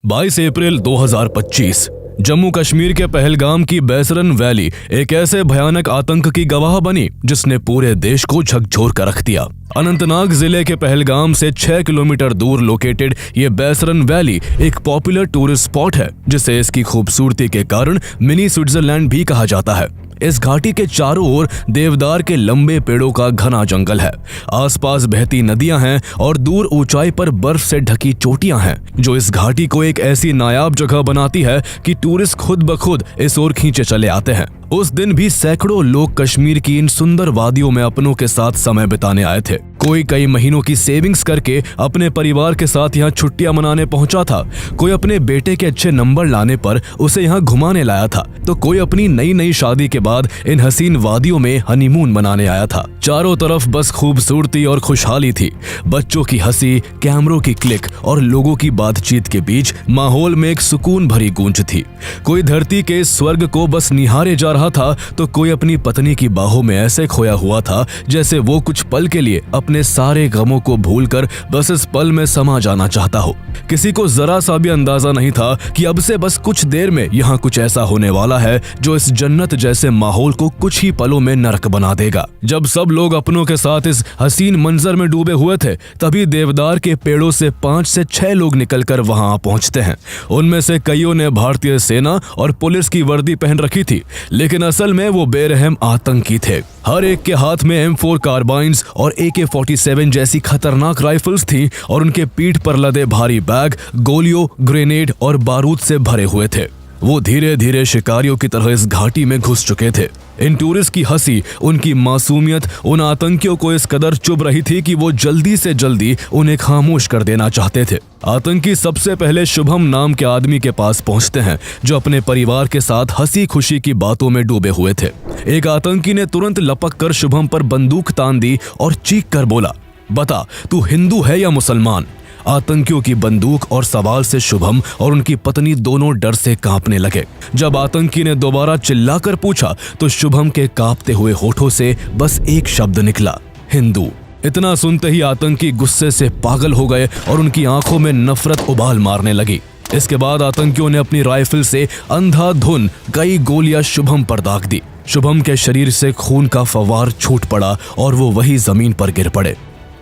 22 अप्रैल 2025 जम्मू कश्मीर के पहलगाम की बैसरन वैली एक ऐसे भयानक आतंक की गवाह बनी जिसने पूरे देश को झकझोर कर रख दिया। अनंतनाग जिले के पहलगाम से 6 किलोमीटर दूर लोकेटेड ये बैसरन वैली एक पॉपुलर टूरिस्ट स्पॉट है, जिसे इसकी खूबसूरती के कारण मिनी स्विट्जरलैंड भी कहा जाता है। इस घाटी के चारों ओर देवदार के लंबे पेड़ों का घना जंगल है। आसपास बहती नदियां हैं और दूर ऊंचाई पर बर्फ से ढकी चोटियां हैं, जो इस घाटी को एक ऐसी नायाब जगह बनाती है कि टूरिस्ट खुद ब खुद इस ओर खींचे चले आते हैं। उस दिन भी सैकड़ों लोग कश्मीर की इन सुंदर वादियों में अपनों के साथ समय बिताने आए थे। कोई कई महीनों की सेविंग्स करके अपने परिवार के साथ यहाँ छुट्टियां मनाने पहुंचा था, कोई अपने बेटे के अच्छे नंबर लाने पर उसे यहाँ घुमाने लाया था, तो कोई अपनी नई शादी के बाद इन हसीन वादियों में हनीमून मनाने आया था। चारों तरफ बस खूबसूरती और खुशहाली थी। बच्चों की हंसी, कैमरों की क्लिक और लोगों की बातचीत के बीच माहौल में एक सुकून भरी गूंज थी। कोई धरती के स्वर्ग को बस निहारे जा रहा था, तो कोई अपनी पत्नी की बाहों में ऐसे खोया हुआ था जैसे वो कुछ पल के लिए अपने सारे गमों को भूलकर बस इस पल में समा जाना चाहता हो। किसी को जरा सा भी अंदाजा नहीं था कि अब से बस कुछ देर में यहाँ कुछ ऐसा होने वाला है जो इस जन्नत जैसे माहौल को कुछ ही पलों में नरक बना देगा। जब सब लोग अपनों के साथ इस हसीन मंजर में डूबे हुए थे, तभी देवदार के पेड़ों से 5 से 6 लोग निकलकर वहां पहुंचते हैं। उनमें से कईयों ने भारतीय सेना और पुलिस की वर्दी पहन रखी थी, लेकिन असल में वो बेरहम आतंकी थे। हर एक के हाथ में M4 कार्बाइन्स और AK-47 जैसी खतरनाक राइफल्स थी और उनके पीठ पर लदे भारी बैग गोलियों, ग्रेनेड और बारूद से भरे हुए थे। वो धीरे धीरे शिकारियों की तरह इस घाटी में घुस चुके थे। इन टूरिस्ट की हंसी, उनकी मासूमियत उन आतंकियों को इस कदर चुभ रही थी कि वो जल्दी से जल्दी उन्हें खामोश कर देना चाहते थे। आतंकी सबसे पहले शुभम नाम के आदमी के पास पहुंचते हैं, जो अपने परिवार के साथ हंसी खुशी की बातों में डूबे हुए थे। एक आतंकी ने तुरंत लपक कर शुभम पर बंदूक तान दी और चीख कर बोला, बता तू हिंदू है या मुसलमान। आतंकियों की बंदूक और सवाल से शुभम और उनकी पत्नी दोनों डर से कांपने लगे। जब आतंकी ने दोबारा चिल्लाकर पूछा तो शुभम के कांपते हुए होठों से बस एक शब्द निकला, हिंदू। इतना सुनते ही आतंकी गुस्से से पागल हो गए और उनकी आंखों में नफरत उबाल मारने लगी। इसके बाद आतंकियों ने अपनी राइफल से अंधाधुन कई गोलियां शुभम पर दाग दी। शुभम के शरीर से खून का फव्वार छूट पड़ा और वो वही जमीन पर गिर पड़े।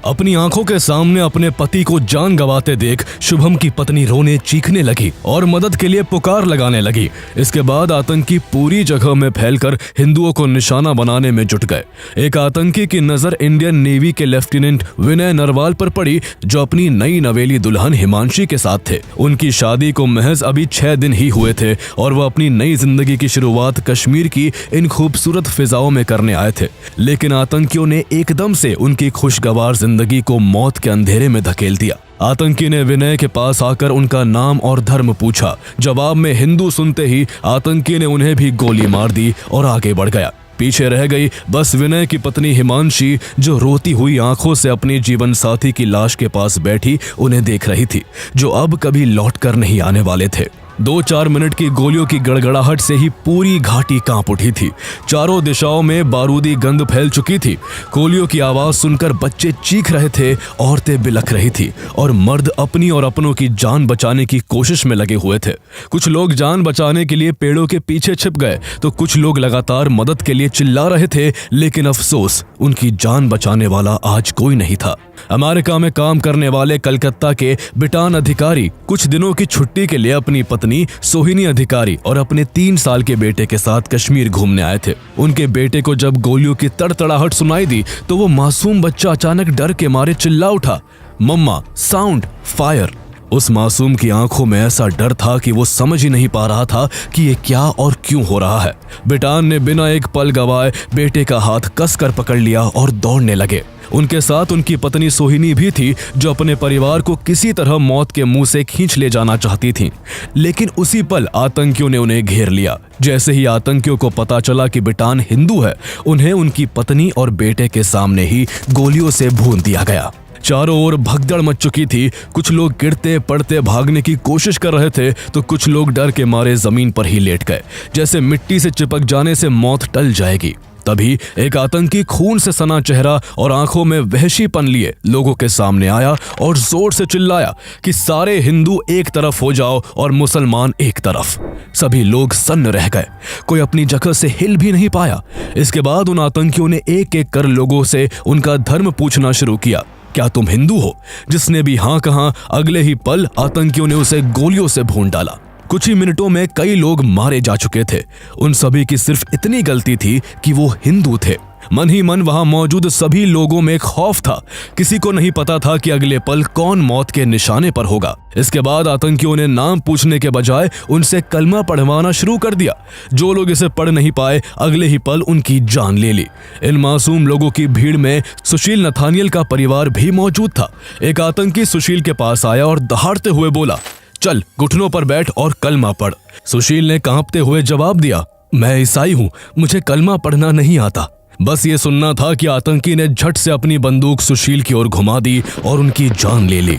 अपनी आंखों के सामने अपने पति को जान गंवाते देख शुभम की पत्नी रोने चीखने लगी और मदद के लिए पुकार लगाने लगी। इसके बाद आतंकी पूरी जगह में फैलकर हिंदुओं को निशाना बनाने में जुट गए। एक आतंकी की नजर इंडियन नेवी के लेफ्टिनेंट विनय नरवाल पर पड़ी, जो अपनी नई नवेली दुल्हन हिमांशी के साथ थे। उनकी शादी को महज अभी 6 दिन ही हुए थे और वह अपनी नई जिंदगी की शुरुआत कश्मीर की इन खूबसूरत फिजाओं में करने आए थे। लेकिन आतंकियों ने एकदम से उनकी खुशगवार जिंदगी को मौत के अंधेरे में धकेल दिया। आतंकी ने विनय के पास आकर उनका नाम और धर्म पूछा। जवाब में हिंदू सुनते ही आतंकी ने उन्हें भी गोली मार दी और आगे बढ़ गया। पीछे रह गई बस विनय की पत्नी हिमांशी, जो रोती हुई आंखों से अपनी जीवन साथी की लाश के पास बैठी उन्हें देख रही थी, जो अब कभी लौट कर नहीं आने वाले थे। 2-4 मिनट की गोलियों की गड़गड़ाहट से ही पूरी घाटी कांप उठी थी। चारों दिशाओं में बारूदी गंध फैल चुकी थी। गोलियों की आवाज सुनकर बच्चे चीख रहे थे, औरतें बिलख रही थी और मर्द अपनी और अपनों की जान बचाने की कोशिश में लगे हुए थे। कुछ लोग जान बचाने के लिए पेड़ों के पीछे छिप गए, तो कुछ लोग लगातार मदद के लिए चिल्ला रहे थे, लेकिन अफसोस उनकी जान बचाने वाला आज कोई नहीं था। अमेरिका में काम करने वाले कलकत्ता के बिटान अधिकारी कुछ दिनों की छुट्टी के लिए अपनी पत्नी सोहिनी अधिकारी और अपने 3 साल के बेटे के साथ कश्मीर घूमने आए थे। उनके बेटे को जब गोलियों की तड़तड़ाहट सुनाई दी, तो वो मासूम बच्चा अचानक डर के मारे चिल्ला उठा, मम्मा, साउंड, फायर। उस मासूम की आंखों में ऐसा डर था कि वो समझ ही नहीं पा रहा था कि ये क्या और क्यों हो रहा है। बिटान ने बिना एक पल गवाए बेटे का हाथ कसकर पकड़ लिया और दौड़ने लगे। उनके साथ उनकी पत्नी सोहिनी भी थी, जो अपने परिवार को किसी तरह मौत के मुंह से खींच ले जाना चाहती थी। लेकिन उसी पल आतंकियों ने उन्हें घेर लिया। जैसे ही आतंकियों को पता चला कि बिटान हिंदू है, उन्हें उनकी पत्नी और बेटे के सामने ही गोलियों से भून दिया गया। चारों ओर भगदड़ मच चुकी थी। कुछ लोग गिरते पड़ते भागने की कोशिश कर रहे थे, तो कुछ लोग डर के मारे जमीन पर ही लेट गए, जैसे मिट्टी से चिपक जाने से मौत टल जाएगी। तभी एक आतंकी खून से सना चेहरा और आंखों में वहशीपन लिए लोगों के सामने आया और जोर से चिल्लाया कि सारे हिंदू एक तरफ हो जाओ और मुसलमान एक तरफ। सभी लोग सन्न रह गए, कोई अपनी जगह से हिल भी नहीं पाया। इसके बाद उन आतंकियों ने एक एक कर लोगों से उनका धर्म पूछना शुरू किया। क्या तुम हिंदू हो? जिसने भी हाँ कहा, अगले ही पल आतंकियों ने उसे गोलियों से भून डाला। कुछ ही मिनटों में कई लोग मारे जा चुके थे। उन सभी की सिर्फ इतनी गलती थी कि वो हिंदू थे। मन ही मन वहां मौजूद सभी लोगों में खौफ था। किसी को नहीं पता था कि अगले पल कौन मौत के निशाने पर होगा। इसके बाद आतंकियों ने नाम पूछने के बजाय उनसे कलमा पढ़वाना शुरू कर दिया। जो लोग इसे पढ़ नहीं पाए, अगले ही पल उनकी जान ले ली। इन मासूम लोगों की भीड़ में सुशील नथानियल का परिवार भी मौजूद था। एक आतंकी सुशील के पास आया और दहाड़ते हुए बोला, चल घुटनों पर बैठ और कलमा पढ़। सुशील ने कांपते हुए जवाब दिया, मैं ईसाई हूं, मुझे कलमा पढ़ना नहीं आता। बस ये सुनना था कि आतंकी ने झट से अपनी बंदूक सुशील की ओर घुमा दी और उनकी जान ले ली।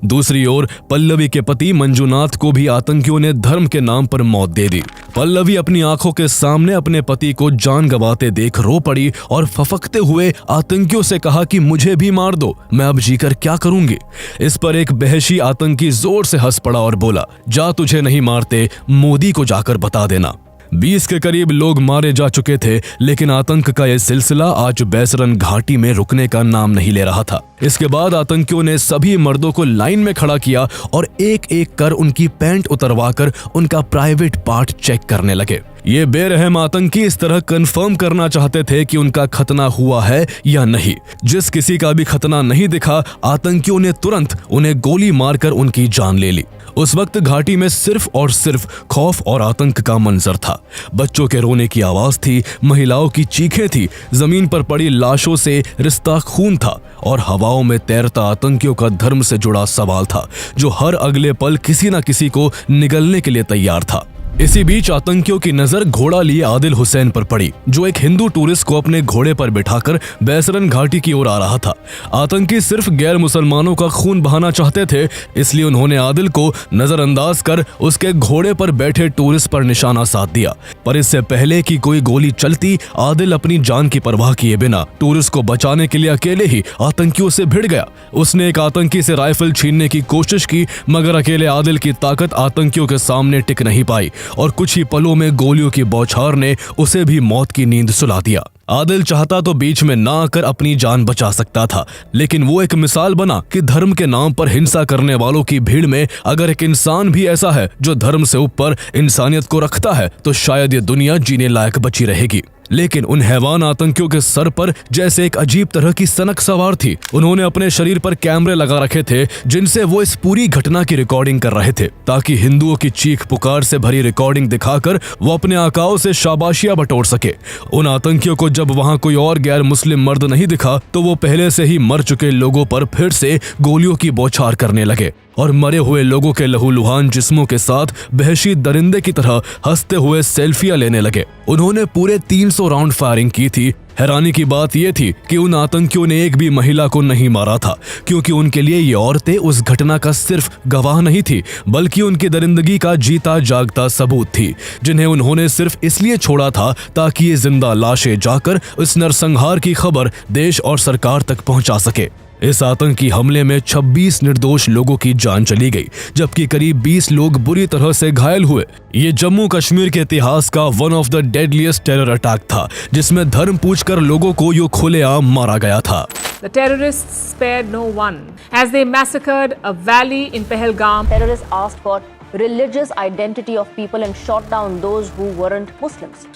दूसरी ओर पल्लवी के पति मंजुनाथ को भी आतंकियों ने धर्म के नाम पर मौत दे दी। पल्लवी अपनी आंखों के सामने अपने पति को जान गंवाते देख रो पड़ी और फफकते हुए आतंकियों से कहा कि मुझे भी मार दो, मैं अब जीकर क्या करूंगी। इस पर एक बहशी आतंकी जोर से हंस पड़ा और बोला, जा तुझे नहीं मारते, मोदी को जाकर बता देना। 20 के करीब लोग मारे जा चुके थे, लेकिन आतंक का यह सिलसिला आज बैसरन घाटी में रुकने का नाम नहीं ले रहा था। इसके बाद आतंकियों ने सभी मर्दों को लाइन में खड़ा किया और एक एक कर उनकी पैंट उतरवाकर उनका प्राइवेट पार्ट चेक करने लगे। ये बेरहम आतंकी इस तरह कंफर्म करना चाहते थे कि उनका खतना हुआ है या नहीं। जिस किसी का भी खतना नहीं दिखा, आतंकियों ने तुरंत उन्हें गोली मारकर उनकी जान ले ली। उस वक्त घाटी में सिर्फ और सिर्फ खौफ और आतंक का मंजर था। बच्चों के रोने की आवाज थी, महिलाओं की चीखें थी, जमीन पर पड़ी लाशों से रिश्ता खून था और हवाओं में तैरता आतंकियों का धर्म से जुड़ा सवाल था, जो हर अगले पल किसी न किसी को निगलने के लिए तैयार था। इसी बीच आतंकियों की नजर घोड़ा लिए आदिल हुसैन पर पड़ी, जो एक हिंदू टूरिस्ट को अपने घोड़े पर बिठाकर बैसरन घाटी की ओर आ रहा था। आतंकी सिर्फ गैर मुसलमानों का खून बहाना चाहते थे, इसलिए उन्होंने आदिल को नजरअंदाज कर उसके घोड़े पर बैठे टूरिस्ट पर निशाना साध दिया। पर इससे पहले कि कोई गोली चलती, आदिल अपनी जान की परवाह किए बिना टूरिस्ट को बचाने के लिए अकेले ही आतंकियों से भिड़ गया। उसने एक आतंकी से राइफल छीनने की कोशिश की, मगर अकेले आदिल की ताकत आतंकियों के सामने टिक नहीं पाई और कुछ ही पलों में गोलियों की बौछार ने उसे भी मौत की नींद सुला दिया। आदिल चाहता तो बीच में ना आकर अपनी जान बचा सकता था, लेकिन वो एक मिसाल बना कि धर्म के नाम पर हिंसा करने वालों की भीड़ में अगर एक इंसान भी ऐसा है जो धर्म से ऊपर इंसानियत को रखता है, तो शायद ये दुनिया जीने लायक बची रहेगी। लेकिन उन हैवान आतंकियों के सर पर जैसे एक अजीब तरह की सनक सवार थी। उन्होंने अपने शरीर पर कैमरे लगा रखे थे, जिनसे वो इस पूरी घटना की रिकॉर्डिंग कर रहे थे, ताकि हिंदुओं की चीख पुकार से भरी रिकॉर्डिंग दिखाकर वो अपने आकाओं से शाबाशियां बटोर सके। उन आतंकियों को जब वहां कोई और गैर मुस्लिम मर्द नहीं दिखा, तो वो पहले से ही मर चुके लोगों पर फिर से गोलियों की बौछार करने लगे और मरे हुए लोगों के लहूलुहान जिस्मों के साथ वहशी दरिंदे की तरह हंसते हुए सेल्फियां लेने लगे। उन्होंने पूरे 300 राउंड फायरिंग की थी। हैरानी की बात यह थी कि उन आतंकियों ने एक भी महिला को नहीं मारा था, क्योंकि उनके लिए ये औरतें उस घटना का सिर्फ गवाह नहीं थी, बल्कि उनकी दरिंदगी का जीता जागता सबूत थी, जिन्हें उन्होंने सिर्फ इसलिए छोड़ा था ताकि ये जिंदा लाशें जाकर इस नरसंहार की खबर देश और सरकार तक पहुंचा सके। इस आतंकी हमले में 26 निर्दोष लोगों की जान चली गई, जबकि करीब 20 लोग बुरी तरह से घायल हुए। ये जम्मू कश्मीर के इतिहास का one of the deadliest terror attack था, जिसमें धर्म पूछकर लोगों को यूं खुलेआम मारा गया था। The terrorists spared no one as they massacred a valley in Pahalgam. Terrorists asked for religious identity of people and shot down those who weren't Muslims.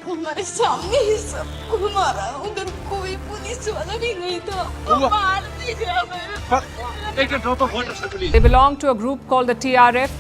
हमारे सामने ही सबको मारा, उधर कोई पुलिस वाला भी नहीं था, मार दिया हमें। They belong to a group called the TRF.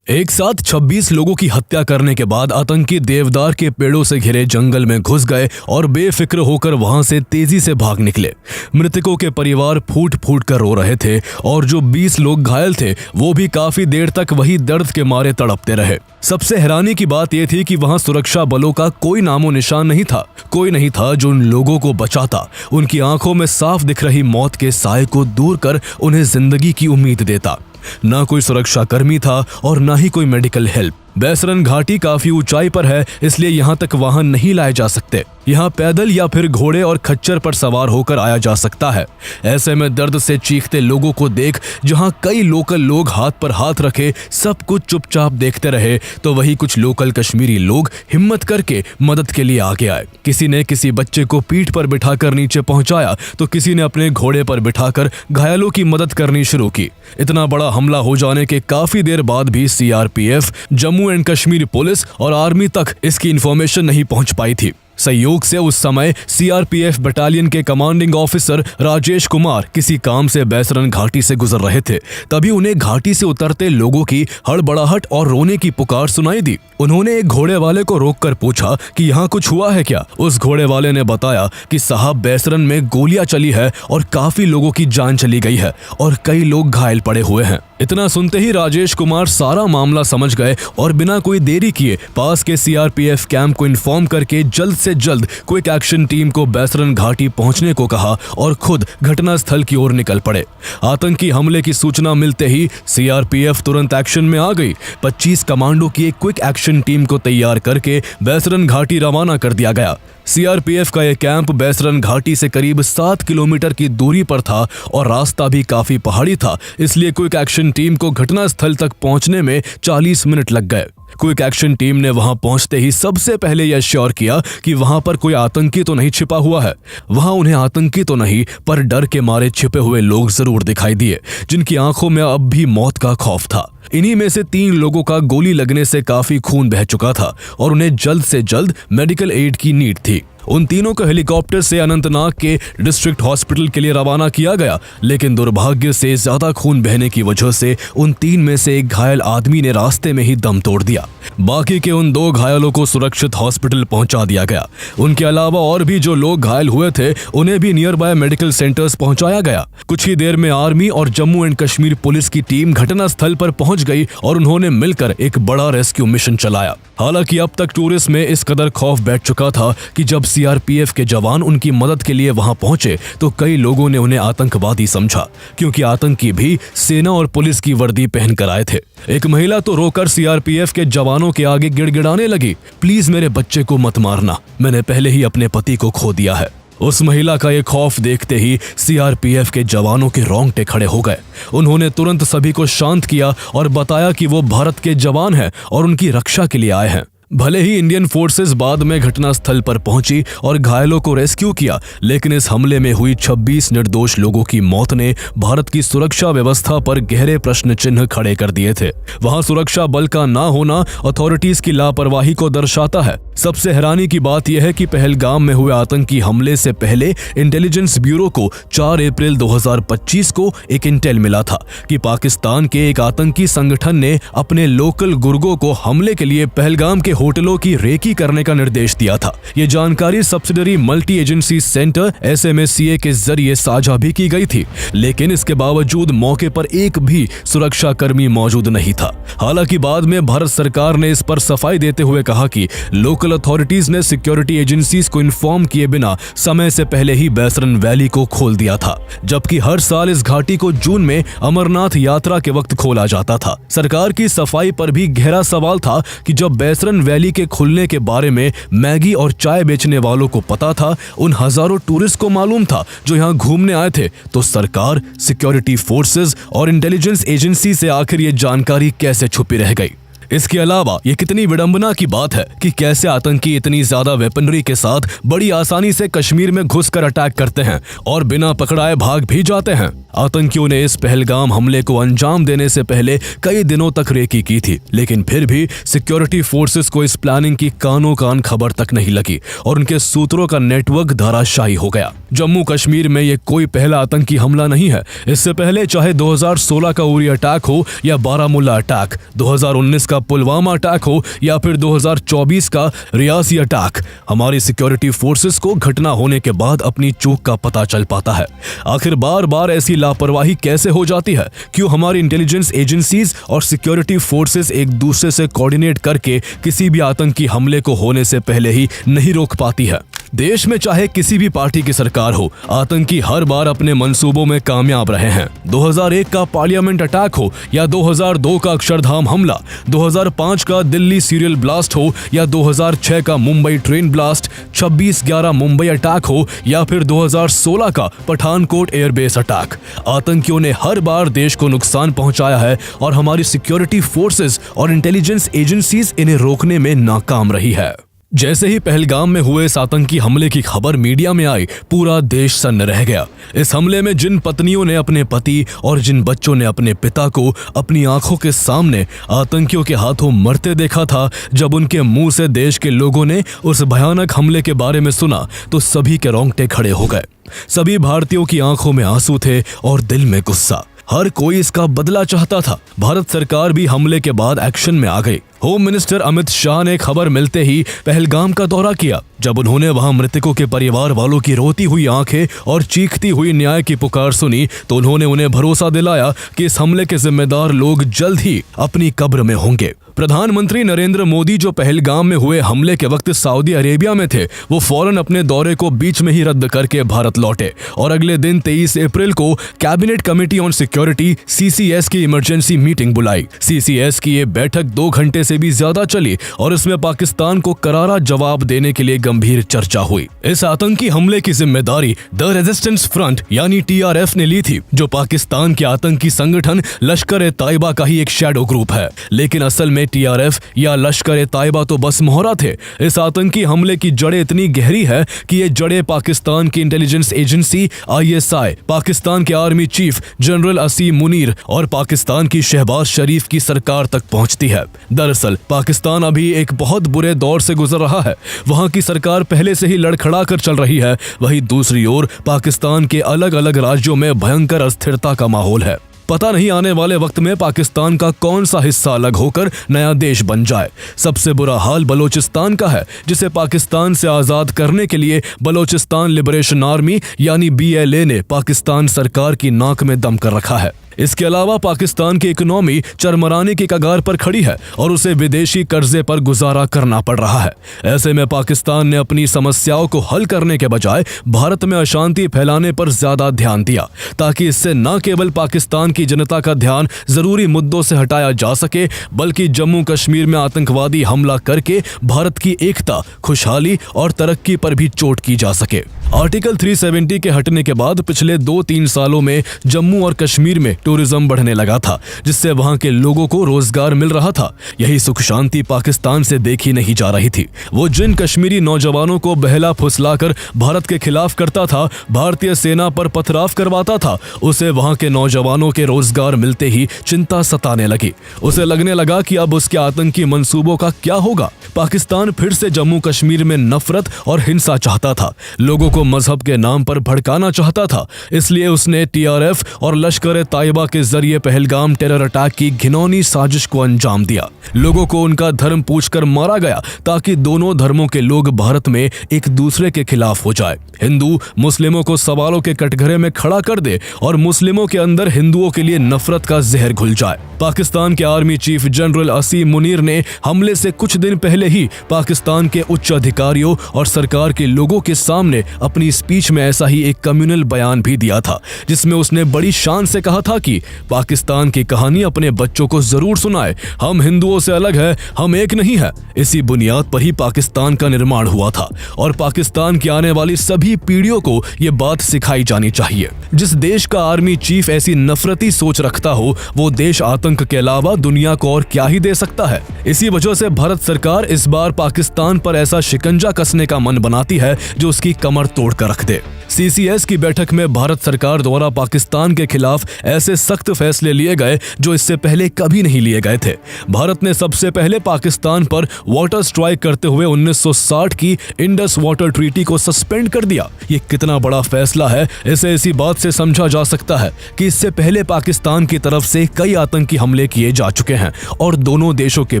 एक साथ 26 लोगों की हत्या करने के बाद आतंकी देवदार के पेड़ों से घिरे जंगल में घुस गए और बेफिक्र होकर वहां से तेजी से भाग निकले। मृतकों के परिवार फूट फूट कर रो रहे थे और जो 20 लोग घायल थे वो भी काफी देर तक वही दर्द के मारे तड़पते रहे। सबसे हैरानी की बात यह थी कि वहां सुरक्षा बलों का कोई नामो निशान नहीं था। कोई नहीं था जो उन लोगों को बचाता, उनकी आंखों में साफ दिख रही मौत के साए को दूर कर उन्हें जिंदगी की उम्मीद देता। ना कोई सुरक्षा कर्मी था और ना ही कोई मेडिकल हेल्प। बैसरन घाटी काफी ऊंचाई पर है, इसलिए यहाँ तक वाहन नहीं लाए जा सकते। यहाँ पैदल या फिर घोड़े और खच्चर पर सवार होकर आया जा सकता है। ऐसे में दर्द से चीखते लोगों को देख जहाँ कई लोकल लोग हाथ पर हाथ रखे सब कुछ चुपचाप देखते रहे, तो वही कुछ लोकल कश्मीरी लोग हिम्मत करके मदद के लिए आगे आए। किसी ने किसी बच्चे को पीठ पर बिठाकर नीचे पहुंचाया, तो किसी ने अपने घोड़े पर बिठाकर घायलों की मदद करनी शुरू की। इतना बड़ा हमला हो जाने के काफी देर बाद भी CRPF, Jammu and Kashmir police और आर्मी तक इसकी इंफॉर्मेशन नहीं पहुंच पाई थी। संयोग से उस समय सीआरपीएफ बटालियन के कमांडिंग ऑफिसर राजेश कुमार किसी काम से बैसरन घाटी से गुजर रहे थे। तभी उन्हें घाटी से उतरते लोगों की हड़बड़ाहट और रोने की पुकार सुनाई दी। उन्होंने एक घोड़े वाले को रोककर पूछा कि यहाँ कुछ हुआ है क्या। उस घोड़े वाले ने बताया कि साहब, बैसरन में गोलियां चली है और काफी लोगों की जान चली गई है और कई लोग घायल पड़े हुए हैं। इतना सुनते ही राजेश कुमार सारा मामला समझ गए और बिना कोई देरी किए पास के सीआरपीएफ कैंप को इन्फॉर्म करके जल्द से जल्द क्विक एक्शन टीम को बैसरन घाटी पहुंचने को कहा और खुद घटनास्थल की ओर निकल पड़े। आतंकी हमले की सूचना मिलते ही सीआरपीएफ तुरंत एक्शन में आ गई। 25 कमांडो की एक क्विक एक्शन टीम को तैयार करके बैसरन घाटी रवाना कर दिया गया। सीआरपीएफ का यह कैंप बैसरन घाटी से करीब 7 किलोमीटर की दूरी पर था और रास्ता भी काफी पहाड़ी था, इसलिए क्विक एक्शन टीम को घटनास्थल तक पहुंचने में 40 मिनट लग गए। क्विक एक्शन टीम ने वहां पहुंचते ही सबसे पहले यह श्योर किया कि वहां पर कोई आतंकी तो नहीं छिपा हुआ है। वहां उन्हें आतंकी तो नहीं, पर डर के मारे छिपे हुए लोग जरूर दिखाई दिए, जिनकी आंखों में अब भी मौत का खौफ था। इन्हीं में से 3 लोगों का गोली लगने से काफी खून बह चुका था और उन्हें जल्द से जल्द मेडिकल एड की नीड थी। उन तीनों को हेलीकॉप्टर से अनंतनाग के डिस्ट्रिक्ट हॉस्पिटल के लिए रवाना किया गया, लेकिन दुर्भाग्य से ज्यादा खून बहने की वजह से उन 3 में से एक घायल आदमी ने रास्ते में ही दम तोड़ दिया। बाकी के उन 2 घायलों को सुरक्षित हॉस्पिटल पहुंचा दिया गया। उनके अलावा और भी जो लोग घायल हुए थे उन्हें भी नियर बाय मेडिकल सेंटर्स पहुंचाया गया। कुछ ही देर में आर्मी और जम्मू एंड कश्मीर पुलिस की टीम घटनास्थल पर पहुंच गई और उन्होंने मिलकर एक बड़ा रेस्क्यू मिशन चलाया। हालांकि अब तक टूरिस्ट में इस कदर खौफ बैठ चुका था कि जब सीआरपीएफ के जवान उनकी मदद के लिए वहां पहुंचे तो कई लोगों ने उन्हें आतंकवादी समझा, क्योंकि आतंकी भी सेना और पुलिस की वर्दी पहनकर आए थे। एक महिला तो रोकर सीआरपीएफ के जवानों के आगे गिड़गिड़ाने लगी, प्लीज मेरे बच्चे को मत मारना, मैंने पहले ही अपने पति को खो दिया है। उस महिला का ये खौफ देखते ही सीआरपीएफ के जवानों के रोंगटे खड़े हो गए। उन्होंने तुरंत सभी को शांत किया और बताया कि वो भारत के जवान हैं और उनकी रक्षा के लिए आए हैं। भले ही इंडियन फोर्सेस बाद में घटनास्थल पर पहुंची और घायलों को रेस्क्यू किया, लेकिन इस हमले में हुई 26 निर्दोष लोगों की मौत ने भारत की सुरक्षा व्यवस्था पर गहरे प्रश्न चिन्ह खड़े कर दिए थे। वहां सुरक्षा बल का ना होना अथॉरिटीज की लापरवाही को दर्शाता है। सबसे हैरानी की बात यह है कि पहलगाम में हुए आतंकी हमले से पहले इंटेलिजेंस ब्यूरो को 4 अप्रैल 2025 को एक इंटेल मिला था कि पाकिस्तान के एक आतंकी संगठन ने अपने लोकल गुर्गों को हमले के लिए पहलगाम के होटलों की रेकी करने का निर्देश दिया था। ये जानकारी subsidiary multi agency centre SMACA के जरिए साझा भी की गई थी, लेकिन इसके बावजूद मौके पर एक भी सुरक्षा कर्मी मौजूद नहीं था। हालांकि बाद में भारत सरकार ने इस पर सफाई देते हुए कहा कि लोकल अथॉरिटीज ने सिक्योरिटी एजेंसीज को इन्फॉर्म किए बिना समय से पहले ही बैसरन वैली को खोल दिया था, जबकि हर साल इस घाटी को जून में अमरनाथ यात्रा के वक्त खोला जाता था। सरकार की सफाई पर भी गहरा सवाल था कि जब बैसरन वैली के खुलने के बारे में मैगी और चाय बेचने वालों को पता था, उन हजारों टूरिस्ट को मालूम था जो यहाँ घूमने आए थे, तो सरकार, सिक्योरिटी फोर्सेस और इंटेलिजेंस एजेंसी से आखिर ये जानकारी कैसे छुपी रह गई। इसके अलावा ये कितनी विडंबना की बात है कि कैसे आतंकी इतनी ज्यादा वेपनरी के साथ बड़ी आसानी से कश्मीर में घुसकर अटैक करते हैं और बिना पकड़ाए भाग भी जाते हैं। आतंकियों ने इस पहलगाम हमले को अंजाम देने से पहले कई दिनों तक रेकी की थी, लेकिन फिर भी सिक्योरिटी फोर्सेस को इस प्लानिंग की कानो कान खबर तक नहीं लगी और उनके सूत्रों का नेटवर्क धराशायी हो गया। जम्मू कश्मीर में ये कोई पहला आतंकी हमला नहीं है। इससे पहले चाहे 2016 का उरी अटैक हो या बारामुल्ला अटैक, 2019 का पुलवामा अटैक हो या फिर 2024 का रियासी अटैक, हमारी सिक्योरिटी फोर्सेस को घटना होने के बाद अपनी चूक का पता चल पाता है। आखिर बार बार ऐसी लापरवाही कैसे हो जाती है? क्यों हमारी इंटेलिजेंस एजेंसीज और सिक्योरिटी फोर्सेस एक दूसरे से कोऑर्डिनेट करके किसी भी आतंकी हमले को होने से पहले ही नहीं रोक पाती है? देश में चाहे किसी भी पार्टी की सरकार हो, आतंकी हर बार अपने मंसूबों में कामयाब रहे हैं। 2001 का पार्लियामेंट अटैक हो या 2002 का अक्षरधाम हमला, 2005 का दिल्ली सीरियल ब्लास्ट हो या 2006 का Mumbai train blast, 26/11 Mumbai attack हो या फिर 2016 का पठानकोट एयरबेस अटैक, आतंकियों ने हर बार देश को नुकसान पहुंचाया है और हमारी सिक्योरिटी फोर्सेस और इंटेलिजेंस एजेंसीज इन्हें रोकने में नाकाम रही है। जैसे ही पहलगाम में हुए इस आतंकी हमले की खबर मीडिया में आई, पूरा देश सन्न रह गया। इस हमले में जिन पत्नियों ने अपने पति और जिन बच्चों ने अपने पिता को अपनी आंखों के सामने आतंकियों के हाथों मरते देखा था, जब उनके मुंह से देश के लोगों ने उस भयानक हमले के बारे में सुना तो सभी के रोंगटे खड़े हो गए। सभी भारतीयों की आंखों में आंसू थे और दिल में गुस्सा। हर कोई इसका बदला चाहता था। भारत सरकार भी हमले के बाद एक्शन में आ गई। होम मिनिस्टर अमित शाह ने खबर मिलते ही पहलगाम का दौरा किया। जब उन्होंने वहां मृतकों के परिवार वालों की रोती हुई आंखें और चीखती हुई न्याय की पुकार सुनी तो उन्होंने उन्हें भरोसा दिलाया कि इस हमले के जिम्मेदार लोग जल्द ही अपनी कब्र में होंगे। प्रधानमंत्री नरेंद्र मोदी जो पहलगाम में हुए हमले के वक्त सऊदी अरेबिया में थे, वो फौरन अपने दौरे को बीच में ही रद्द करके भारत लौटे और अगले दिन 23 अप्रैल को cabinet committee on security (CCS) की इमरजेंसी मीटिंग बुलाई। CCS की ये बैठक 2 घंटे से भी ज्यादा चली और इसमें पाकिस्तान को करारा जवाब देने के लिए गंभीर चर्चा हुई। इस आतंकी हमले की जिम्मेदारी द रेजिस्टेंस फ्रंट यानी TRF ने ली थी, जो पाकिस्तान के आतंकी संगठन लश्कर-ए-तैयबा का ही एक शैडो ग्रुप है। लेकिन असल में TRF या लश्कर-ए-तैयबा तो बस मोहरा थे। इस आतंकी हमले की जड़ें इतनी गहरी है कि ये जड़ें पाकिस्तान की इंटेलिजेंस एजेंसी ISI, पाकिस्तान के आर्मी चीफ जनरल असीम मुनीर और पाकिस्तान की शहबाज शरीफ की सरकार तक पहुंचती है। दरअसल पाकिस्तान अभी एक बहुत बुरे दौर से गुजर रहा है। वहां की सरकार पहले से ही लड़खड़ा कर चल रही है। वहीं दूसरी ओर पाकिस्तान के अलग अलग राज्यों में भयंकर अस्थिरता का माहौल है। पता नहीं आने वाले वक्त में पाकिस्तान का कौन सा हिस्सा अलग होकर नया देश बन जाए। सबसे बुरा हाल बलोचिस्तान का है, जिसे पाकिस्तान से आजाद करने के लिए बलोचिस्तान लिबरेशन आर्मी यानी BLA ने पाकिस्तान सरकार की नाक में दम कर रखा है। इसके अलावा पाकिस्तान की इकोनॉमी चरमराने की कगार पर खड़ी है और उसे विदेशी कर्जे पर गुजारा करना पड़ रहा है। ऐसे में पाकिस्तान ने अपनी समस्याओं को हल करने के बजाय भारत में अशांति फैलाने पर ज्यादा ध्यान दिया, ताकि इससे न केवल पाकिस्तान की जनता का ध्यान जरूरी मुद्दों से हटाया जा सके, बल्कि जम्मू कश्मीर में आतंकवादी हमला करके भारत की एकता, खुशहाली और तरक्की पर भी चोट की जा सके। आर्टिकल 370 के हटने के बाद पिछले 2-3 सालों में जम्मू और कश्मीर में टूरिज्म बढ़ने लगा था, जिससे वहां के लोगों को रोजगार मिल रहा था। यही सुख शांति पाकिस्तान से देखी नहीं जा रही थी। वो जिन कश्मीरी नौजवानों को बहला फुसलाकर भारत के खिलाफ करता था, भारतीय सेना पर पथराव करवाता था, उसे वहां के नौजवानों के रोजगार मिलते ही चिंता सताने लगी। उसे लगने लगा कि अब उसके आतंकी मंसूबों का क्या होगा। पाकिस्तान फिर से जम्मू कश्मीर में नफरत और हिंसा चाहता था, लोगों को मजहब के नाम पर भड़काना चाहता था। इसलिए उसने TRF और लश्कर-ए-तैयबा के जरिए पहलगाम टेरर अटैक की घिनौनी साजिश को अंजाम दिया। लोगों को उनका धर्म पूछकर मारा गया, ताकि दोनों धर्मों के लोग भारत में एक दूसरे के खिलाफ हो जाए। हिंदू मुस्लिमों को सवालों के कटघरे में खड़ा कर दे और मुस्लिमों के अंदर हिंदुओं के लिए नफरत का जहर घुल जाए। पाकिस्तान के आर्मी चीफ जनरल असीम मुनीर ने हमले से कुछ दिन पहले ही पाकिस्तान के उच्च अधिकारियों और सरकार के लोगों के सामने अपनी स्पीच में ऐसा ही एक कम्युनल बयान भी दिया था, जिसमें उसने बड़ी शान से कहा था कि पाकिस्तान की कहानी अपने बच्चों को जरूर सुनाए। हम हिंदुओं से अलग है, हम एक नहीं है। इसी बुनियाद पर ही पाकिस्तान का निर्माण हुआ था और पाकिस्तान की आने वाली सभी पीढ़ियों को ये बात सिखाई जानी चाहिए। जिस देश का आर्मी चीफ ऐसी नफरती सोच रखता हो, वो देश आतंक के अलावा दुनिया को और क्या ही दे सकता है। इसी वजह से भारत सरकार इस बार पाकिस्तान पर ऐसा शिकंजा कसने का मन बनाती है जो उसकी कमर तोड़ कर रख दे। CCS की बैठक में भारत सरकार द्वारा पाकिस्तान के खिलाफ ऐसे सख्त फैसले लिए गए जो इससे पहले कभी नहीं लिए गए थे। भारत ने सबसे पहले पाकिस्तान पर वाटर स्ट्राइक करते हुए 1960 की इंडस वाटर ट्रीटी को सस्पेंड कर दिया। ये कितना बड़ा फैसला है, इसे इसी बात से समझा जा सकता है कि इससे पहले पाकिस्तान की तरफ से कई आतंकी हमले किए जा चुके हैं और दोनों देशों के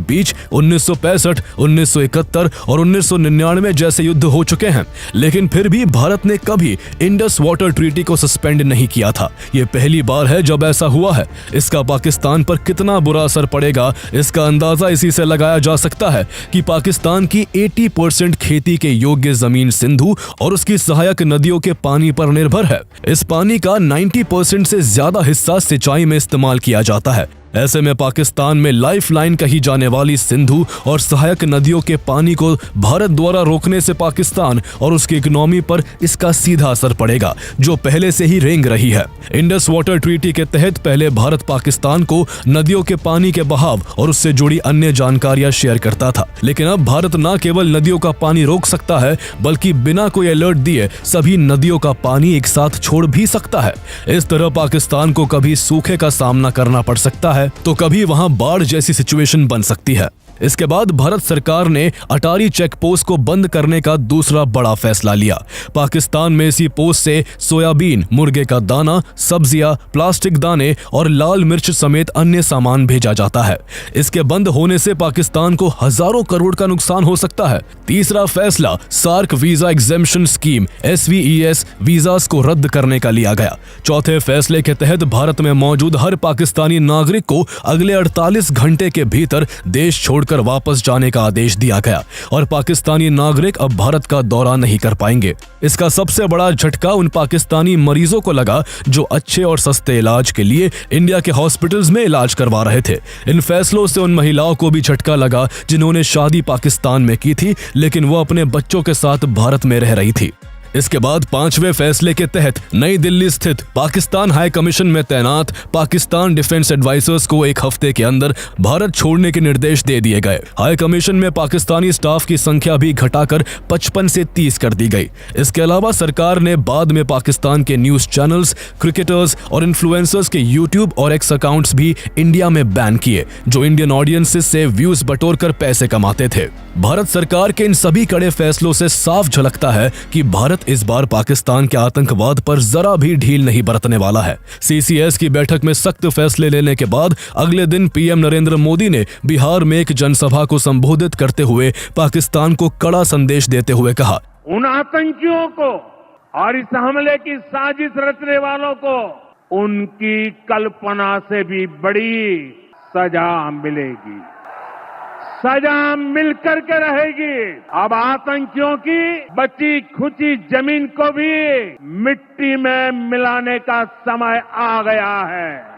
बीच 1965, 1971 और 1999 जैसे युद्ध हो चुके हैं। लेकिन फिर भी भी भारत ने कभी इंडस वाटर ट्रीटी को सस्पेंड नहीं किया था। ये पहली बार है जब ऐसा हुआ है। इसका पाकिस्तान पर कितना बुरा असर पड़ेगा, इसका अंदाजा इसी से लगाया जा सकता है कि पाकिस्तान की 80% खेती के योग्य जमीन सिंधु और उसकी सहायक नदियों के पानी पर निर्भर है। इस पानी का 90% से ज्यादा हिस्सा सिंचाई में इस्तेमाल किया जाता है। ऐसे में पाकिस्तान में लाइफलाइन कही जाने वाली सिंधु और सहायक नदियों के पानी को भारत द्वारा रोकने से पाकिस्तान और उसकी इकोनॉमी पर इसका सीधा असर पड़ेगा, जो पहले से ही रेंग रही है। इंडस वाटर ट्रीटी के तहत पहले भारत पाकिस्तान को नदियों के पानी के बहाव और उससे जुड़ी अन्य जानकारियां शेयर करता था, लेकिन अब भारत न केवल नदियों का पानी रोक सकता है बल्कि बिना कोई अलर्ट दिए सभी नदियों का पानी एक साथ छोड़ भी सकता है। इस तरह पाकिस्तान को कभी सूखे का सामना करना पड़ सकता है तो कभी वहां बाढ़ जैसी सिचुएशन बन सकती है। इसके बाद भारत सरकार ने अटारी चेक पोस्ट को बंद करने का दूसरा बड़ा फैसला लिया। पाकिस्तान में इसी पोस्ट से सोयाबीन, मुर्गे का दाना, सब्जियां, प्लास्टिक दाने और लाल मिर्च समेत अन्य सामान भेजा जाता है। इसके बंद होने से पाकिस्तान को हजारों करोड़ का नुकसान हो सकता है। तीसरा फैसला SAARC visa exemption scheme SVES visas को रद्द करने का लिया गया। चौथे फैसले के तहत भारत में मौजूद हर पाकिस्तानी नागरिक को अगले 48 घंटे के भीतर देश छोड़कर वापस जाने का आदेश दिया गया और पाकिस्तानी नागरिक अब भारत का दौरा नहीं कर पाएंगे। इसका सबसे बड़ा झटका उन पाकिस्तानी मरीजों को लगा जो अच्छे और सस्ते इलाज के लिए इंडिया के हॉस्पिटल्स में इलाज करवा रहे थे। इन फैसलों से उन महिलाओं को भी झटका लगा जिन्होंने शादी पाकिस्तान में की थी लेकिन वो अपने बच्चों के साथ भारत में रह रही थी। इसके बाद पांचवें फैसले के तहत नई दिल्ली स्थित पाकिस्तान हाई कमीशन में तैनात पाकिस्तान डिफेंस एडवाइजर्स को एक हफ्ते के अंदर भारत छोड़ने के निर्देश दे दिए गए। हाई कमीशन में पाकिस्तानी स्टाफ की संख्या भी घटाकर 55 से 30 कर दी गई। इसके अलावा सरकार ने बाद में पाकिस्तान के न्यूज चैनल्स, क्रिकेटर्स और इन्फ्लुएंसर्स के यूट्यूब और एक्स अकाउंट्स भी इंडिया में बैन किए, जो इंडियन ऑडियंसेस से व्यूज बटोरकर पैसे कमाते थे। भारत सरकार के इन सभी कड़े फैसलों से साफ झलकता है कि भारत इस बार पाकिस्तान के आतंकवाद पर जरा भी ढील नहीं बरतने वाला है। CCS की बैठक में सख्त फैसले लेने के बाद अगले दिन PM नरेंद्र मोदी ने बिहार में एक जनसभा को संबोधित करते हुए पाकिस्तान को कड़ा संदेश देते हुए कहा, उन आतंकियों को और इस हमले की साजिश रचने वालों को उनकी कल्पना से भी बड़ी सजा मिलेगी, सजा मिलकर के रहेगी। अब आतंकियों की बची खुची जमीन को भी मिट्टी में मिलाने का समय आ गया है।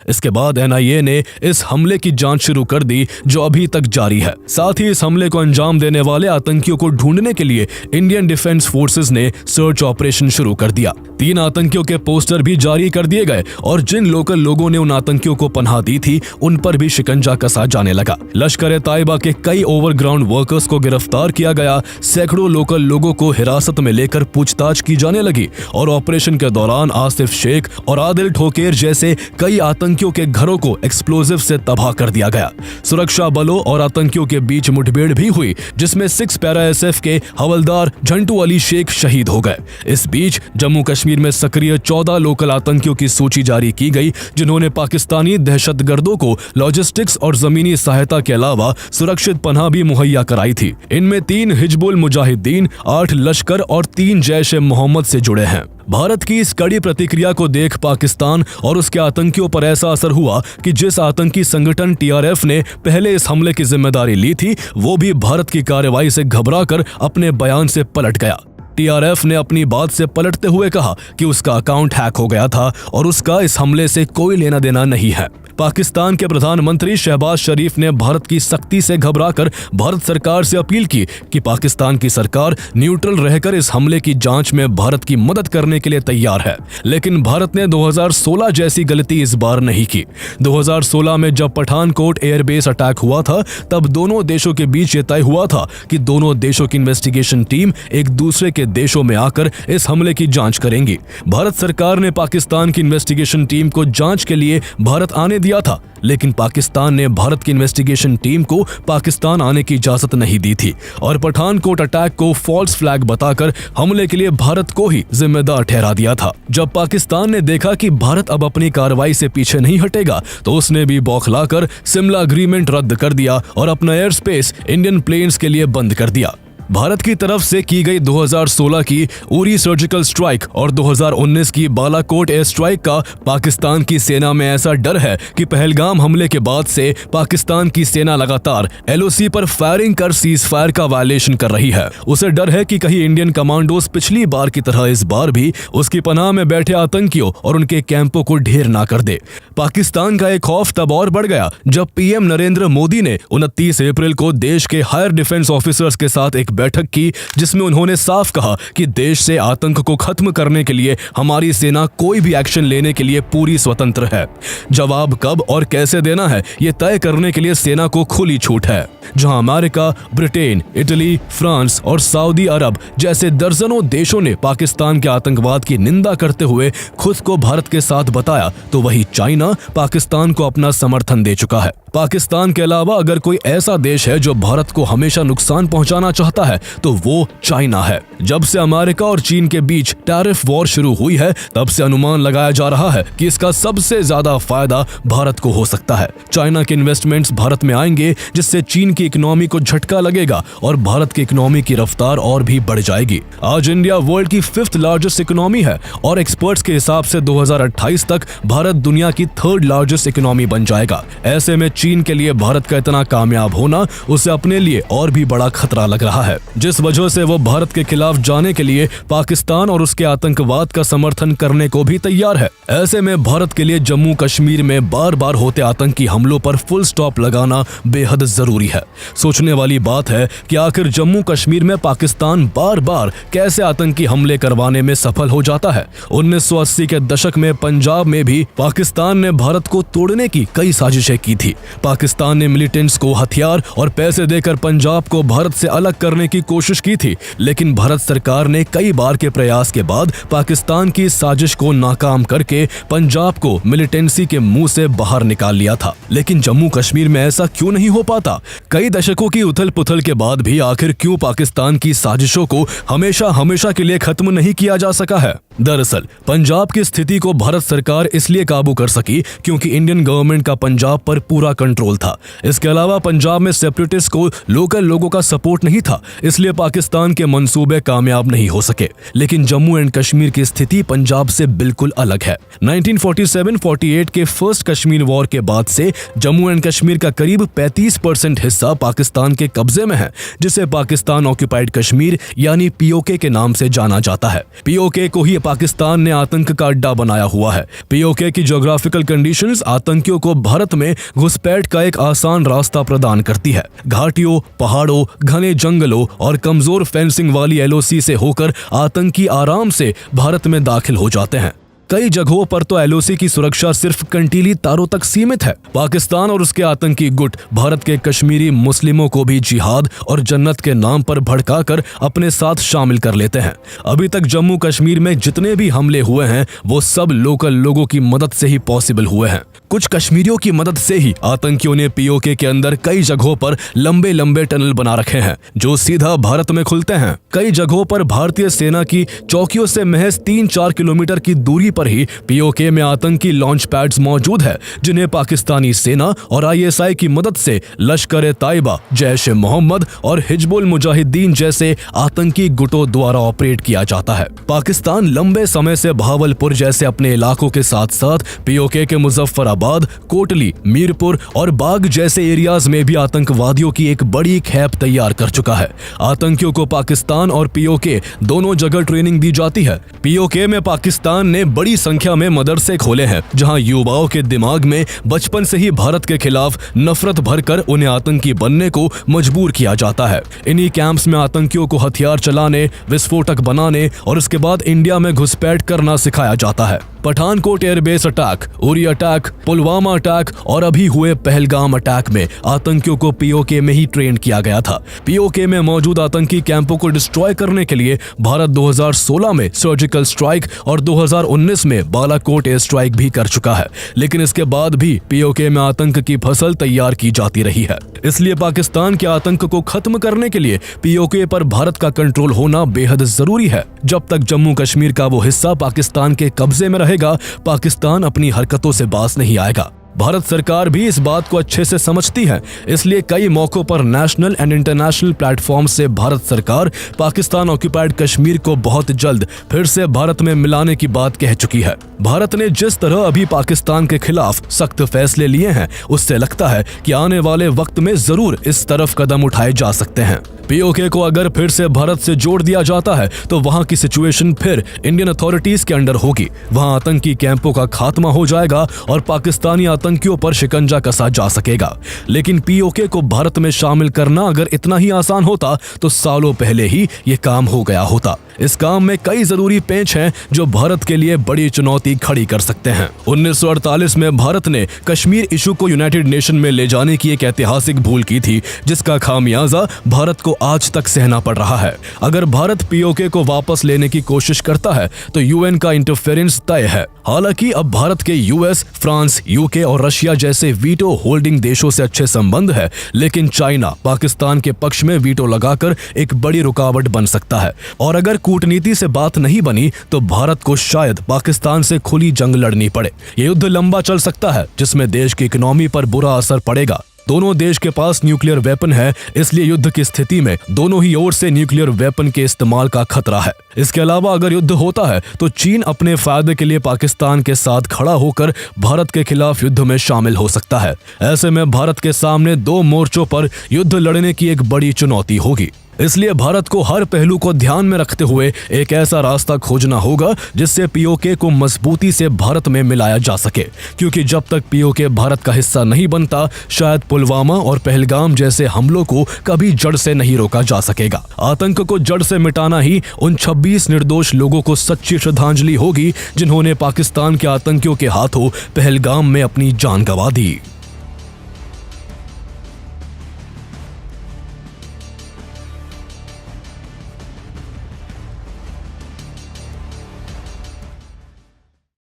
इसके बाद NIA ने इस हमले की जांच शुरू कर दी जो अभी तक जारी है। साथ ही इस हमले को अंजाम देने वाले आतंकियों को ढूंढने के लिए इंडियन डिफेंस फोर्सेस ने सर्च ऑपरेशन शुरू कर दिया। 3 आतंकियों के पोस्टर भी जारी कर दिए गए और जिन लोकल लोगों ने उन आतंकियों को पनाह दी थी उन पर भी शिकंजा कसा जाने लगा। लश्कर-ए-तैयबा के कई ओवरग्राउंड वर्कर्स को गिरफ्तार किया गया। सैकड़ों लोकल लोगों को हिरासत में लेकर पूछताछ की जाने लगी और ऑपरेशन के दौरान आसिफ शेख और आदिल ठोकेर जैसे कई आतंकियों के घरों को एक्सप्लोजिव से तबाह कर दिया गया। सुरक्षा बलों और आतंकियों के बीच मुठभेड़ भी हुई जिसमें 6 पैरा SF के हवलदार झंटू अली शेख शहीद हो गए। इस बीच जम्मू कश्मीर में सक्रिय 14 लोकल आतंकियों की सूची जारी की गई जिन्होंने पाकिस्तानी दहशतगर्दों को लॉजिस्टिक्स और जमीनी सहायता के अलावा सुरक्षित पनाह भी मुहैया कराई थी। इनमें 3 हिजबुल मुजाहिदीन, 8 लश्कर और 3 जैश-ए-मोहम्मद से जुड़े हैं। भारत की इस कड़ी प्रतिक्रिया को देख पाकिस्तान और उसके आतंकियों पर ऐसा असर हुआ कि जिस आतंकी संगठन TRF ने पहले इस हमले की जिम्मेदारी ली थी वो भी भारत की कार्रवाई से घबराकर अपने बयान से पलट गया। TRF ने अपनी बात से पलटते हुए कहा कि उसका अकाउंट हैक हो गया था और उसका इस हमले से कोई लेना देना नहीं है। पाकिस्तान के प्रधानमंत्री शहबाज शरीफ ने भारत की सख्ती से घबराकर भारत सरकार से अपील की कि पाकिस्तान की सरकार न्यूट्रल रहकर इस हमले की जांच में भारत की मदद करने के लिए तैयार है। लेकिन भारत ने 2016 जैसी गलती इस बार नहीं की। 2016 में जब पठानकोट एयरबेस अटैक हुआ था तब दोनों देशों के बीच ये तय हुआ था कि दोनों देशों की इन्वेस्टिगेशन टीम एक दूसरे के देशों में आकर इस हमले की जांच करेंगी। भारत सरकार ने पाकिस्तान की इन्वेस्टिगेशन टीम को जांच के लिए भारत आने दिया था, लेकिन पाकिस्तान ने भारत की इन्वेस्टिगेशन टीम को पाकिस्तान आने की इजाजत नहीं दी थी और पठानकोट अटैक को फॉल्स फ्लैग बताकर हमले के लिए भारत को ही जिम्मेदार ठहरा दिया था। जब पाकिस्तान ने देखा कि भारत अब अपनी कार्रवाई से पीछे नहीं हटेगा तो उसने भी बौखलाकर शिमला एग्रीमेंट रद्द कर दिया और अपना एयर स्पेस इंडियन प्लेन्स के लिए बंद कर दिया। भारत की तरफ से की गई 2016 की उरी सर्जिकल स्ट्राइक और 2019 की बालाकोट एयर स्ट्राइक का पाकिस्तान की सेना में ऐसा डर है कि पहलगाम हमले के बाद से पाकिस्तान की सेना लगातार LOC पर फायरिंग कर सीज फायर का वायलेशन कर रही है। उसे डर है कि कहीं इंडियन कमांडोज पिछली बार की तरह इस बार भी उसकी पनाह में बैठे आतंकियों और उनके कैंपों को ढेर ना कर दे। पाकिस्तान का एक खौफ तब और बढ़ गया जब PM नरेंद्र मोदी ने 29 अप्रैल को देश के हायर डिफेंस ऑफिसर्स के साथ एक बैठक की, जिसमें उन्होंने साफ कहा कि देश से आतंक को खत्म करने के लिए हमारी सेना कोई भी एक्शन लेने के लिए पूरी स्वतंत्र है। जवाब कब और कैसे देना है ये तय करने के लिए सेना को खुली छूट है। जहां अमेरिका, ब्रिटेन, इटली, फ्रांस और सऊदी अरब जैसे दर्जनों देशों ने पाकिस्तान के आतंकवाद की निंदा करते हुए खुद को भारत के साथ बताया, तो वही चाइना पाकिस्तान को अपना समर्थन दे चुका है। पाकिस्तान के अलावा अगर कोई ऐसा देश है जो भारत को हमेशा नुकसान पहुंचाना चाहता है तो वो चाइना है। जब से अमेरिका और चीन के बीच टैरिफ वॉर शुरू हुई है तब से अनुमान लगाया जा रहा है कि इसका सबसे ज्यादा फायदा भारत को हो सकता है। चाइना के इन्वेस्टमेंट्स भारत में आएंगे, जिससे चीन की इकोनॉमी को झटका लगेगा और भारत की इकोनॉमी की रफ्तार और भी बढ़ जाएगी। आज इंडिया वर्ल्ड की 5th लार्जेस्ट इकोनॉमी है और एक्सपर्ट्स के हिसाब से 2028 तक भारत दुनिया की 3rd लार्जेस्ट इकोनॉमी बन जाएगा। ऐसे में चीन के लिए भारत का इतना कामयाब होना उसे अपने लिए और भी बड़ा खतरा लग रहा है, जिस वजह से वो भारत के खिलाफ जाने के लिए पाकिस्तान और उसके आतंकवाद का समर्थन करने को भी तैयार है। ऐसे में भारत के लिए जम्मू कश्मीर में बार बार होते आतंकी हमलों पर फुल स्टॉप लगाना बेहद जरूरी है। सोचने वाली बात है कि आखिर जम्मू कश्मीर में पाकिस्तान बार बार कैसे आतंकी हमले करवाने में सफल हो जाता है। 1980 के दशक में पंजाब में भी पाकिस्तान ने भारत को तोड़ने की कई साजिशें की थी। पाकिस्तान ने मिलिटेंट्स को हथियार और पैसे देकर पंजाब को भारत से अलग करने की कोशिश की थी, लेकिन भारत सरकार ने कई बार के प्रयास के बाद पाकिस्तान की साजिश को नाकाम करके पंजाब को मिलिटेंसी के मुंह से बाहर निकाल लिया था। लेकिन जम्मू कश्मीर में ऐसा क्यों नहीं हो पाता? कई दशकों की उथल पुथल के बाद भी आखिर क्यों पाकिस्तान की साजिशों को हमेशा हमेशा के लिए खत्म नहीं किया जा सका है? दरअसल पंजाब की स्थिति को भारत सरकार इसलिए काबू कर सकी क्योंकि इंडियन गवर्नमेंट का पंजाब पर पूरा कंट्रोल था। इसके अलावा पंजाब में सेपरेटिस्ट को लोकल लोगों का सपोर्ट नहीं था, इसलिए पाकिस्तान के मंसूबे कामयाब नहीं हो सके। लेकिन जम्मू एंड कश्मीर की स्थिति पंजाब से बिल्कुल अलग है। 1947-48 के फर्स्ट कश्मीर वॉर के बाद से जम्मू एंड कश्मीर का करीब 35% हिस्सा पाकिस्तान के कब्जे में है, जिसे पाकिस्तान ऑक्यूपाइड कश्मीर यानी POK के नाम से जाना जाता है। POK को ही पाकिस्तान ने आतंक का अड्डा बनाया हुआ है। POK की ज्योग्राफिकल कंडीशंस आतंकियों को भारत में घुसपैठ का एक आसान रास्ता प्रदान करती है। घाटियों, पहाड़ों, घने जंगलों और कमजोर फेंसिंग वाली LOC से होकर आतंकी आराम से भारत में दाखिल हो जाते हैं। कई जगहों पर तो LOC की सुरक्षा सिर्फ कंटीली तारों तक सीमित है। पाकिस्तान और उसके आतंकी गुट भारत के कश्मीरी मुस्लिमों को भी जिहाद और जन्नत के नाम पर भड़काकर अपने साथ शामिल कर लेते हैं। अभी तक जम्मू कश्मीर में जितने भी हमले हुए हैं वो सब लोकल लोगों की मदद से ही पॉसिबल हुए हैं। कुछ कश्मीरियों की मदद से ही आतंकियों ने POK के अंदर कई जगहों पर लंबे लंबे टनल बना रखे हैं जो सीधा भारत में खुलते हैं। कई जगहों पर भारतीय सेना की चौकियों से महज 3-4 किलोमीटर की दूरी पर ही POK में आतंकी लॉन्च पैड्स मौजूद है, जिन्हें पाकिस्तानी सेना और ISI की मदद से लश्कर-ए-ताइबा, जैश-ए-मोहम्मद और हिजबुल मुजाहिदीन जैसे आतंकी गुटों द्वारा ऑपरेट किया जाता है। पाकिस्तान लंबे समय से भावलपुर जैसे अपने इलाकों के साथ साथ POK के मुजफ्फराबाद, कोटली, मीरपुर और बाग जैसे एरियाज में भी आतंकवादियों की एक बड़ी खेप तैयार कर चुका है। आतंकियों को पाकिस्तान और POK दोनों जगह ट्रेनिंग दी जाती है। POK में पाकिस्तान ने बड़ी संख्या में मदरसे खोले हैं, जहां युवाओं के दिमाग में बचपन से ही भारत के खिलाफ नफरत भरकर उन्हें आतंकी बनने को मजबूर किया जाता है। इन्हीं कैंप्स में आतंकियों को हथियार चलाने, विस्फोटक बनाने और उसके बाद इंडिया में घुसपैठ करना सिखाया जाता है। Pathankot airbase attack, Uri attack, Pulwama attack और अभी हुए पहलगाम अटैक में आतंकियों को POK में ही ट्रेन किया गया था। POK में मौजूद आतंकी कैंपों को डिस्ट्रॉय करने के लिए भारत 2016 में सर्जिकल स्ट्राइक और 2019 में बालाकोट एयर स्ट्राइक भी कर चुका है, लेकिन इसके बाद भी POK में आतंक की फसल तैयार की जाती रही है। इसलिए पाकिस्तान के आतंक को खत्म करने के लिए POK पर भारत का कंट्रोल होना बेहद जरूरी है। जब तक जम्मू कश्मीर का वो हिस्सा पाकिस्तान के कब्जे में रहेगा, पाकिस्तान अपनी हरकतों से बाज नहीं आएगा। भारत सरकार भी इस बात को अच्छे से समझती है, इसलिए कई मौकों पर नेशनल एंड इंटरनेशनल प्लेटफॉर्म से भारत सरकार पाकिस्तान ऑक्युपाइड कश्मीर को बहुत जल्द फिर से भारत में मिलाने की बात कह चुकी है। भारत ने जिस तरह अभी पाकिस्तान के खिलाफ सख्त फैसले लिए हैं, उससे लगता है कि आने वाले वक्त में जरूर इस तरफ कदम उठाए जा सकते हैं। पीओके को अगर फिर से भारत से जोड़ दिया जाता है तो वहां की सिचुएशन फिर इंडियन अथॉरिटीज के अंडर होगी। वहां आतंकी कैंपों का खात्मा हो जाएगा और पाकिस्तानी आतंकियों पर शिकंजा कसा जा सकेगा। लेकिन पीओके को भारत में शामिल करना अगर इतना ही आसान होता तो सालों पहले ही ये काम हो गया होता। इस काम में कई जरूरी पेंच हैं जो भारत के लिए बड़ी चुनौती खड़ी कर सकते हैं। 1948 में भारत ने कश्मीर इशू को यूनाइटेड नेशन में ले जाने की एक ऐतिहासिक भूल की थी, जिसका खामियाजा भारत को आज तक सहना पड़ रहा है। अगर भारत पीओके को वापस लेने की कोशिश करता है तो यूएन का इंटरफेरेंस तय है। हालांकि अब भारत के यूएस, फ्रांस, यूके और रशिया जैसे वीटो होल्डिंग देशों से अच्छे संबंध है, लेकिन चाइना पाकिस्तान के पक्ष में वीटो लगाकर एक बड़ी रुकावट बन सकता है। और अगर कूटनीति से बात नहीं बनी तो भारत को शायद पाकिस्तान से खुली जंग लड़नी पड़े। ये युद्ध लंबा चल सकता है, जिसमें देश की इकोनॉमी पर बुरा असर पड़ेगा। दोनों देश के पास न्यूक्लियर वेपन है, इसलिए युद्ध की स्थिति में दोनों ही ओर से न्यूक्लियर वेपन के इस्तेमाल का खतरा है। इसके अलावा अगर युद्ध होता है तो चीन अपने फायदे के लिए पाकिस्तान के साथ खड़ा होकर भारत के खिलाफ युद्ध में शामिल हो सकता है। ऐसे में भारत के सामने दो मोर्चों पर युद्ध लड़ने की एक बड़ी चुनौती होगी। इसलिए भारत को हर पहलू को ध्यान में रखते हुए एक ऐसा रास्ता खोजना होगा जिससे पीओके को मजबूती से भारत में मिलाया जा सके, क्योंकि जब तक पीओके भारत का हिस्सा नहीं बनता, शायद पुलवामा और पहलगाम जैसे हमलों को कभी जड़ से नहीं रोका जा सकेगा। आतंक को जड़ से मिटाना ही उन 26 निर्दोष लोगों को सच्ची श्रद्धांजलि होगी जिन्होंने पाकिस्तान के आतंकियों के हाथों पहलगाम में अपनी जान गंवा दी।